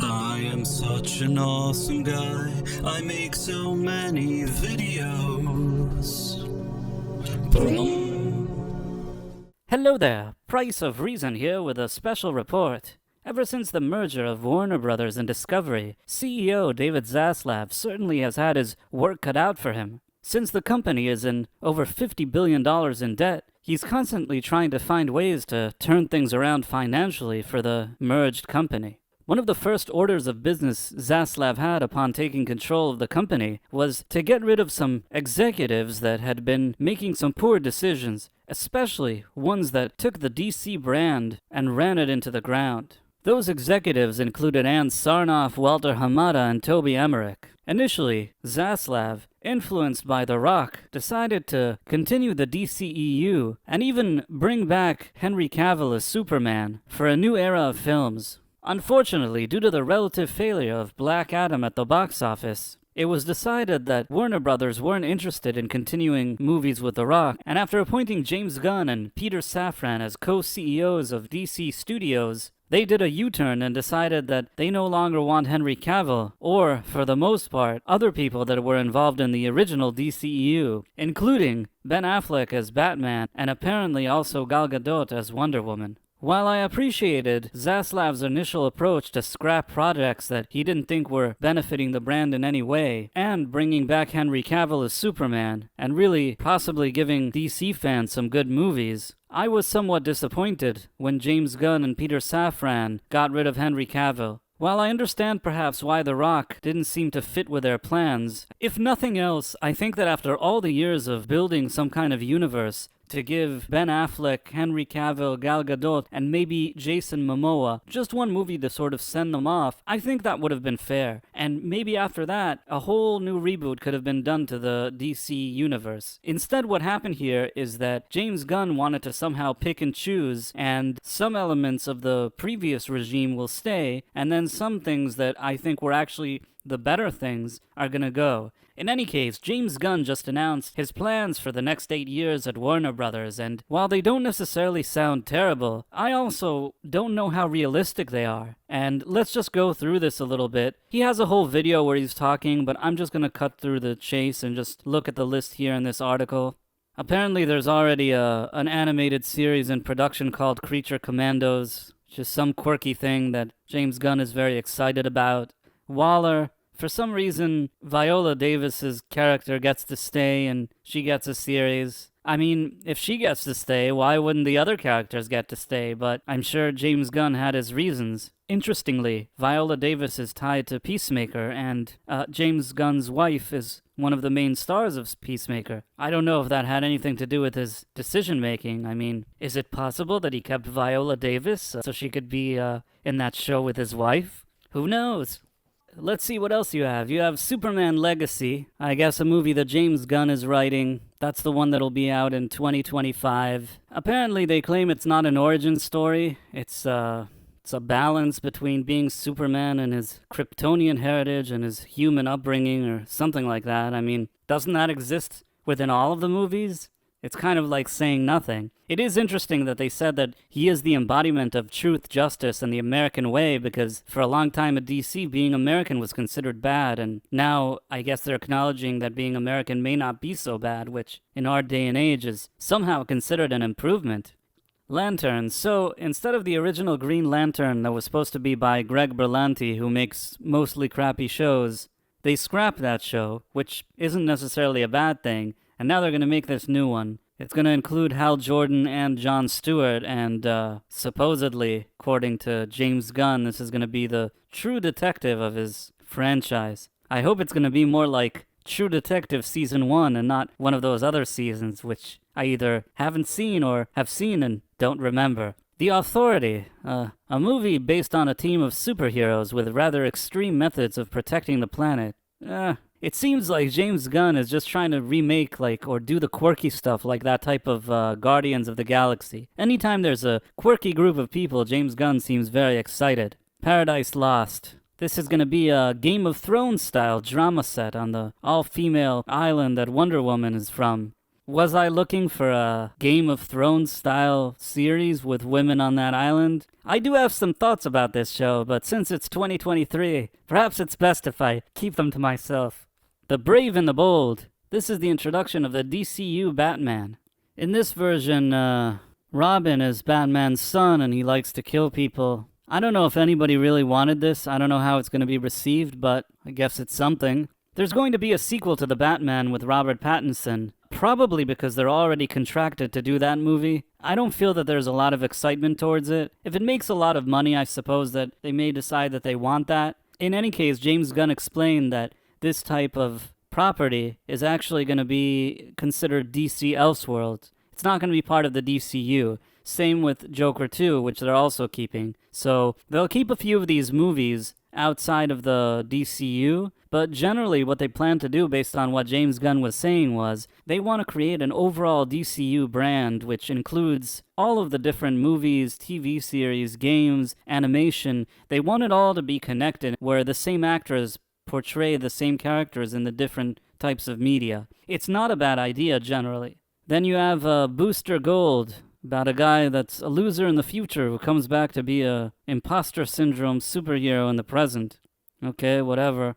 I am such an awesome guy. I make so many videos. Boom. Hello there, Price of Reason here with a special report. Ever since the merger of Warner Brothers and Discovery, CEO David Zaslav certainly has had his work cut out for him. Since the company is in over $50 billion in debt, he's constantly trying to find ways to turn things around financially for the merged company. One of the first orders of business Zaslav had upon taking control of the company was to get rid of some executives that had been making some poor decisions, especially ones that took the DC brand and ran it into the ground. Those executives included Ann Sarnoff, Walter Hamada, and Toby Emmerich. Initially, Zaslav, influenced by The Rock, decided to continue the DCEU and even bring back Henry Cavill as Superman for a new era of films. Unfortunately, due to the relative failure of Black Adam at the box office, it was decided that Warner Brothers weren't interested in continuing movies with The Rock, and after appointing James Gunn and Peter Safran as co-CEOs of DC Studios, they did a U-turn and decided that they no longer want Henry Cavill, or, for the most part, other people that were involved in the original DCEU, including Ben Affleck as Batman, and apparently also Gal Gadot as Wonder Woman. While I appreciated Zaslav's initial approach to scrap projects that he didn't think were benefiting the brand in any way, and bringing back Henry Cavill as Superman, and really possibly giving DC fans some good movies, I was somewhat disappointed when James Gunn and Peter Safran got rid of Henry Cavill. While I understand perhaps why The Rock didn't seem to fit with their plans, if nothing else, I think that after all the years of building some kind of universe, to give Ben Affleck, Henry Cavill, Gal Gadot, and maybe Jason Momoa just one movie to sort of send them off, I think that would have been fair. And maybe after that, a whole new reboot could have been done to the DC universe. Instead, what happened here is that James Gunn wanted to somehow pick and choose, and some elements of the previous regime will stay, and then some things that I think were actually the better things are gonna go. In any case, James Gunn just announced his plans for the next 8 years at Warner Brothers, and while they don't necessarily sound terrible, I also don't know how realistic they are. And let's just go through this a little bit. He has a whole video where he's talking, but I'm just gonna cut through the chase and just look at the list here in this article. Apparently there's already an animated series in production called Creature Commandos, which is some quirky thing that James Gunn is very excited about. Waller, for some reason, Viola Davis's character gets to stay and she gets a series. I mean, if she gets to stay, why wouldn't the other characters get to stay? But I'm sure James Gunn had his reasons. Interestingly, Viola Davis is tied to Peacemaker, and James Gunn's wife is one of the main stars of Peacemaker. I don't know if that had anything to do with his decision-making. I mean, is it possible that he kept Viola Davis so she could be in that show with his wife? Who knows? Let's see what else you have. You have Superman Legacy, I guess a movie that James Gunn is writing. That's the one that'll be out in 2025. Apparently they claim it's not an origin story. It's a balance between being Superman and his Kryptonian heritage and his human upbringing or something like that. I mean, doesn't that exist within all of the movies? It's kind of like saying nothing. It is interesting that they said that he is the embodiment of truth, justice, and the American way, because for a long time at DC, being American was considered bad, and now I guess they're acknowledging that being American may not be so bad, which in our day and age is somehow considered an improvement. Lantern. So instead of the original Green Lantern that was supposed to be by Greg Berlanti, who makes mostly crappy shows, they scrapped that show, which isn't necessarily a bad thing, and now they're going to make this new one. It's going to include Hal Jordan and Jon Stewart, and supposedly, according to James Gunn, this is going to be the true detective of his franchise. I hope it's going to be more like True Detective Season 1 and not one of those other seasons, which I either haven't seen or have seen and don't remember. The Authority, a movie based on a team of superheroes with rather extreme methods of protecting the planet. It seems like James Gunn is just trying to remake, or do the quirky stuff like that type of Guardians of the Galaxy. Anytime there's a quirky group of people, James Gunn seems very excited. Paradise Lost. This is going to be a Game of Thrones style drama set on the all-female island that Wonder Woman is from. Was I looking for a Game of Thrones style series with women on that island? I do have some thoughts about this show, but since it's 2023, perhaps it's best if I keep them to myself. The Brave and the Bold. This is the introduction of the DCU Batman. In this version, Robin is Batman's son and he likes to kill people. I don't know if anybody really wanted this. I don't know how it's going to be received, but I guess it's something. There's going to be a sequel to The Batman with Robert Pattinson, probably because they're already contracted to do that movie. I don't feel that there's a lot of excitement towards it. If it makes a lot of money, I suppose that they may decide that they want that. In any case, James Gunn explained that this type of property is actually going to be considered DC Elseworlds. It's not going to be part of the DCU. Same with Joker 2, which they're also keeping. So they'll keep a few of these movies outside of the DCU, but generally what they plan to do, based on what James Gunn was saying, was they want to create an overall DCU brand which includes all of the different movies, TV series, games, animation. They want it all to be connected, where the same actors portray the same characters in the different types of media. It's not a bad idea generally. Then you have Booster Gold, about a guy that's a loser in the future who comes back to be a imposter syndrome superhero in the present. Okay, whatever.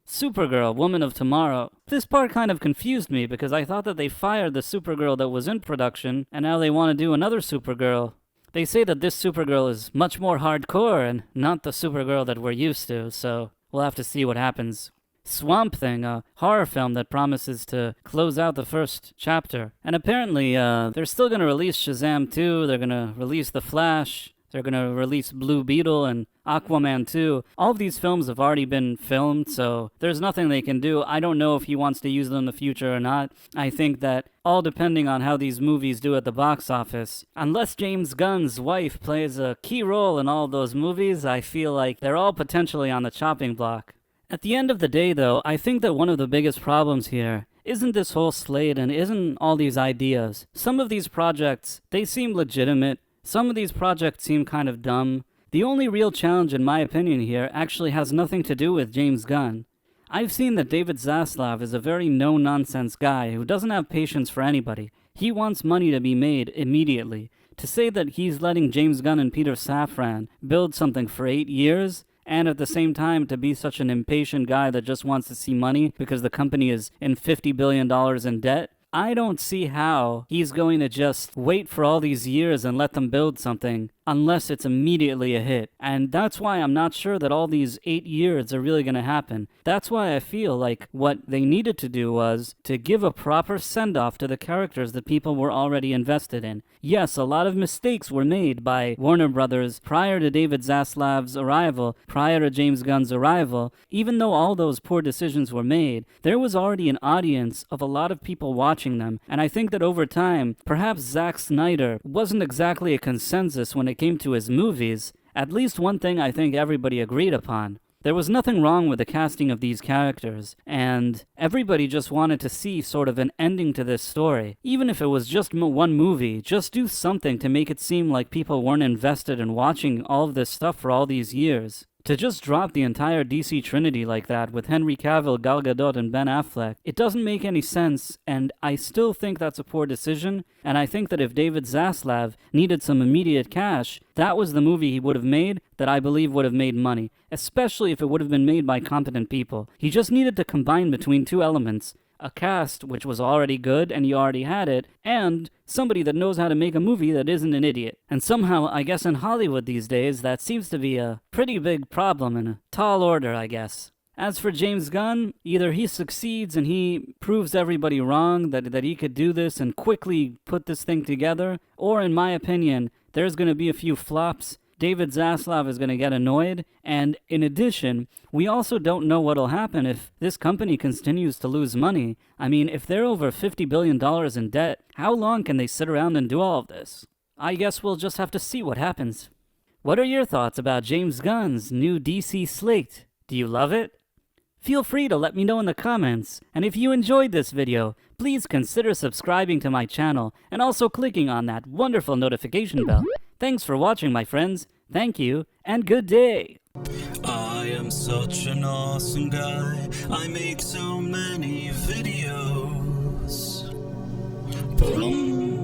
Supergirl, Woman of Tomorrow. This part kind of confused me because I thought that they fired the Supergirl that was in production and now they want to do another Supergirl. They say that this Supergirl is much more hardcore and not the Supergirl that we're used to, so we'll have to see what happens. Swamp Thing, a horror film that promises to close out the first chapter. And apparently, they're still going to release Shazam 2, they're going to release The Flash, they're going to release Blue Beetle and Aquaman 2. All of these films have already been filmed, so there's nothing they can do. I don't know if he wants to use them in the future or not. I think that all depending on how these movies do at the box office. Unless James Gunn's wife plays a key role in all of those movies, I feel like they're all potentially on the chopping block. At the end of the day, though, I think that one of the biggest problems here isn't this whole slate and isn't all these ideas. Some of these projects, they seem legitimate. Some of these projects seem kind of dumb. The only real challenge, in my opinion here, actually has nothing to do with James Gunn. I've seen that David Zaslav is a very no-nonsense guy who doesn't have patience for anybody. He wants money to be made immediately. To say that he's letting James Gunn and Peter Safran build something for 8 years, and at the same time to be such an impatient guy that just wants to see money because the company is in $50 billion in debt, I don't see how he's going to just wait for all these years and let them build something unless it's immediately a hit. And that's why I'm not sure that all these 8 years are really going to happen. That's why I feel like what they needed to do was to give a proper send-off to the characters that people were already invested in. Yes, a lot of mistakes were made by Warner Brothers prior to David Zaslav's arrival, prior to James Gunn's arrival. Even though all those poor decisions were made, there was already an audience of a lot of people watching them. And I think that over time, perhaps Zack Snyder wasn't exactly a consensus when it came to his movies. At least one thing I think everybody agreed upon. There was nothing wrong with the casting of these characters, and everybody just wanted to see sort of an ending to this story. Even if it was just one movie, just do something to make it seem like people weren't invested in watching all of this stuff for all these years. To just drop the entire DC Trinity like that with Henry Cavill, Gal Gadot, and Ben Affleck, it doesn't make any sense, and I still think that's a poor decision, and I think that if David Zaslav needed some immediate cash, that was the movie he would have made that I believe would have made money, especially if it would have been made by competent people. He just needed to combine between two elements. A cast which was already good and you already had it, and somebody that knows how to make a movie that isn't an idiot. And somehow, I guess in Hollywood these days, that seems to be a pretty big problem in a tall order, I guess. As for James Gunn, either he succeeds and he proves everybody wrong that he could do this and quickly put this thing together, or in my opinion, there's going to be a few flops. David Zaslav is going to get annoyed, and in addition, we also don't know what'll happen if this company continues to lose money. I mean, if they're over $50 billion in debt, how long can they sit around and do all of this? I guess we'll just have to see what happens. What are your thoughts about James Gunn's new DC Slate? Do you love it? Feel free to let me know in the comments, and if you enjoyed this video, please consider subscribing to my channel and also clicking on that wonderful notification bell. Thanks for watching, my friends. Thank you, and good day. I am such an awesome guy. I make so many videos. Plum.